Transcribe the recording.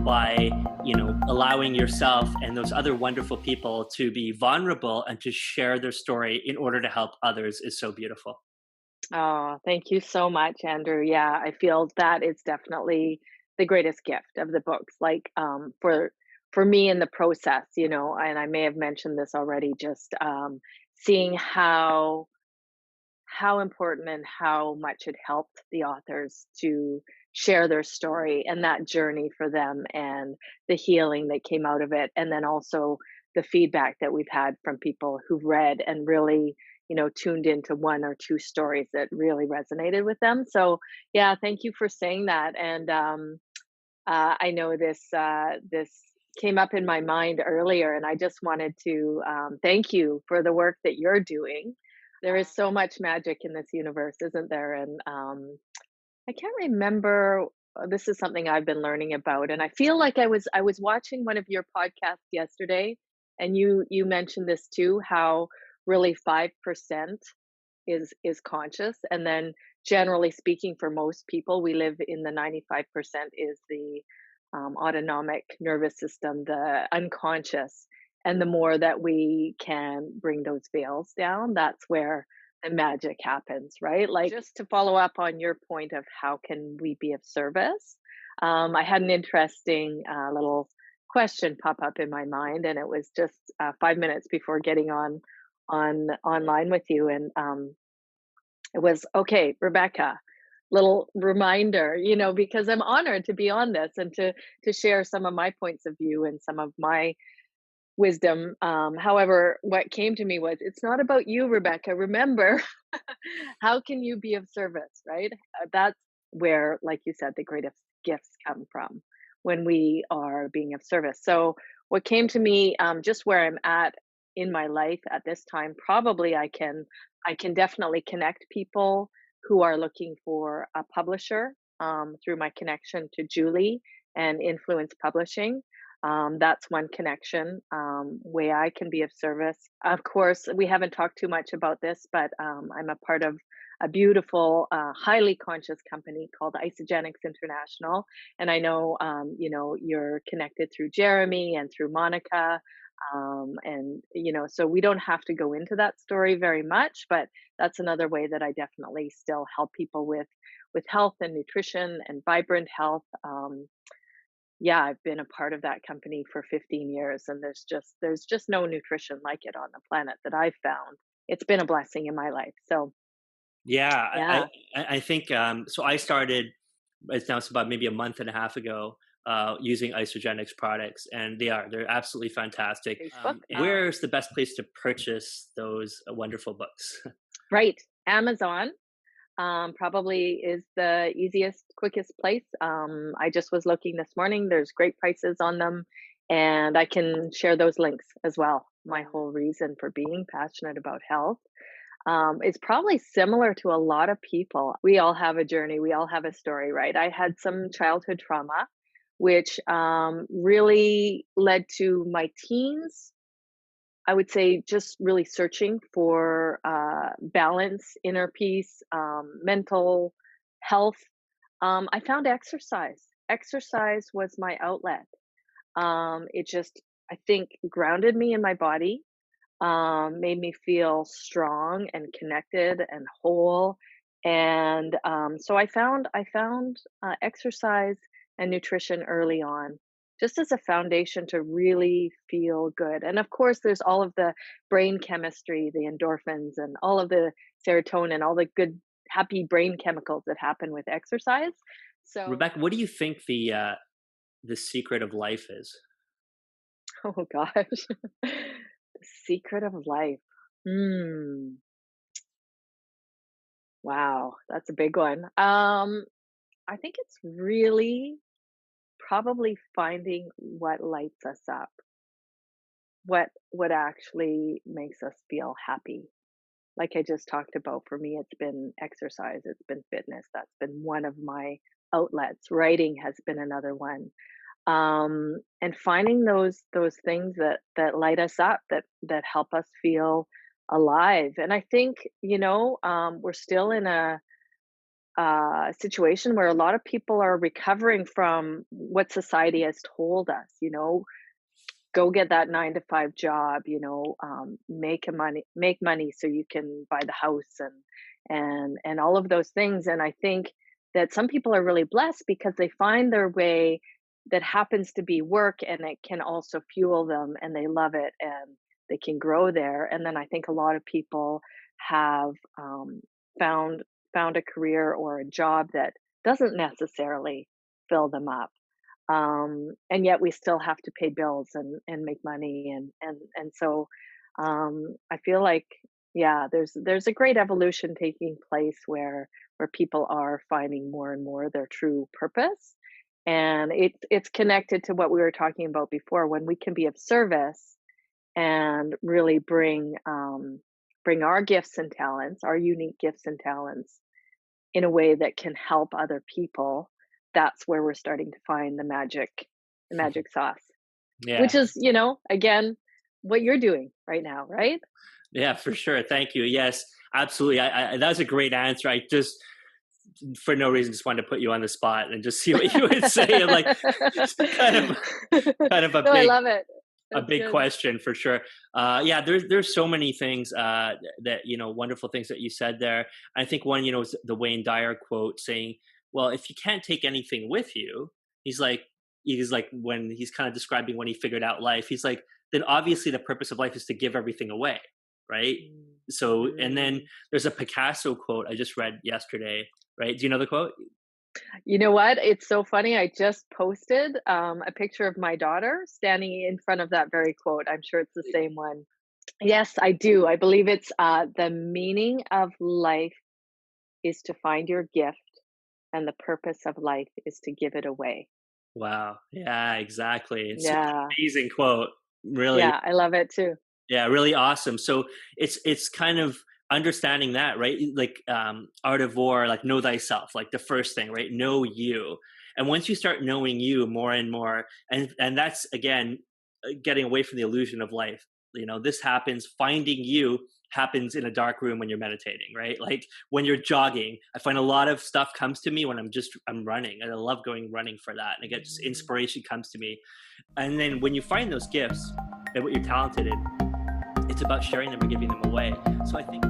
by, allowing yourself and those other wonderful people to be vulnerable and to share their story in order to help others is so beautiful. Oh, thank you so much, Andrew. Yeah, I feel that is definitely the greatest gift of the books. Like, for me in the process, and I may have mentioned this already, just seeing how important and how much it helped the authors to share their story and that journey for them and the healing that came out of it. And then also the feedback that we've had from people who've read and really, tuned into one or two stories that really resonated with them. So, yeah, thank you for saying that. And I know this came up in my mind earlier, and I just wanted to thank you for the work that you're doing. There is so much magic in this universe, isn't there? And I can't remember. This is something I've been learning about, and I feel like I was watching one of your podcasts yesterday, and you mentioned this too. How really 5% is conscious, and then generally speaking, for most people, we live in the 95% is the autonomic nervous system, the unconscious. And the more that we can bring those veils down, that's where the magic happens, right? Like, just to follow up on your point of how can we be of service, I had an interesting little question pop up in my mind, and it was just 5 minutes before getting on online with you, and it was, okay, Rebecca, little reminder, because I'm honored to be on this and to share some of my points of view and some of my wisdom. However, what came to me was, it's not about you, Rebecca. Remember, how can you be of service, right? That's where, like you said, the greatest gifts come from, when we are being of service. So, what came to me, just where I'm at in my life at this time, probably I can definitely connect people who are looking for a publisher, through my connection to Julie and Influence Publishing. That's one connection, way I can be of service. Of course, we haven't talked too much about this, but I'm a part of a beautiful, highly conscious company called Isogenics International. And I know, you're connected through Jeremy and through Monica. And, so we don't have to go into that story very much, but that's another way that I definitely still help people with health and nutrition and vibrant health. Yeah, I've been a part of that company for 15 years, and there's just no nutrition like it on the planet that I've found. It's been a blessing in my life. So, Yeah, yeah, I think so. I started, it's about maybe a month and a half ago, using Isogenics products, and they're absolutely fantastic. Facebook. Where's the best place to purchase those wonderful books? Right. Amazon probably is the easiest, quickest place. I just was looking this morning. There's great prices on them, and I can share those links as well. My whole reason for being passionate about health is probably similar to a lot of people. We all have a journey, we all have a story, right? I had some childhood trauma, which really led to my teens. I would say just really searching for balance, inner peace, mental health. I found exercise. Exercise was my outlet. It just, I think, grounded me in my body, made me feel strong and connected and whole. And so I found exercise and nutrition early on, just as a foundation to really feel good. And of course, there's all of the brain chemistry, the endorphins, and all of the serotonin, all the good, happy brain chemicals that happen with exercise. So, Rebecca, what do you think the secret of life is? oh gosh, the secret of life. Hmm. Wow, that's a big one. I think it's really probably finding what lights us up, what actually makes us feel happy. Like I just talked about, for me, it's been exercise, it's been fitness. That's been one of my outlets. Writing has been another one. And finding those things that light us up, that help us feel alive. And I think, we're still in situation where a lot of people are recovering from what society has told us, go get that 9 to 5 job, make money so you can buy the house and all of those things. And I think that some people are really blessed because they find their way that happens to be work and it can also fuel them and they love it and they can grow there. And then I think a lot of people have found found a career or a job that doesn't necessarily fill them up, and yet we still have to pay bills and make money and so I feel like, yeah, there's a great evolution taking place where people are finding more and more their true purpose, and it's connected to what we were talking about before when we can be of service and really bring our gifts and talents, our unique gifts and talents, in a way that can help other people. That's where we're starting to find the magic sauce, Yeah. which is, again, what you're doing right now, right? Yeah, for sure. Thank you. Yes, absolutely. That was a great answer. I just, for no reason, just wanted to put you on the spot and just see what you would say. I'm like, it's kind of No, I love it. a That's big good. question for sure. Yeah, there's so many things that wonderful things that you said there. I think one, is the Wayne Dyer quote saying, "Well, if you can't take anything with you," he's like, when he's kind of describing when he figured out life, he's like, then obviously the purpose of life is to give everything away, right? So, and then Mm. there's a Picasso quote I just read yesterday, right? Do you know the quote? You know what? It's so funny. I just posted a picture of my daughter standing in front of that very quote. I'm sure it's the same one. Yes, I do. I believe it's the meaning of life is to find your gift, and the purpose of life is to give it away. Wow. Yeah, exactly. It's such an Yeah. amazing quote. Really, Yeah, I love it too. yeah, really awesome. So it's kind of understanding that, right? Like art of war, like know thyself, like the first thing, right? Know you. And once you start knowing you more and more, and that's again getting away from the illusion of life. This happens, finding you happens in a dark room when you're meditating, right? Like when you're jogging, I find a lot of stuff comes to me when I'm running, and I love going running for that. And I get just Mm. inspiration comes to me. And then when you find those gifts and what you're talented in, it's about sharing them or giving them away. So I think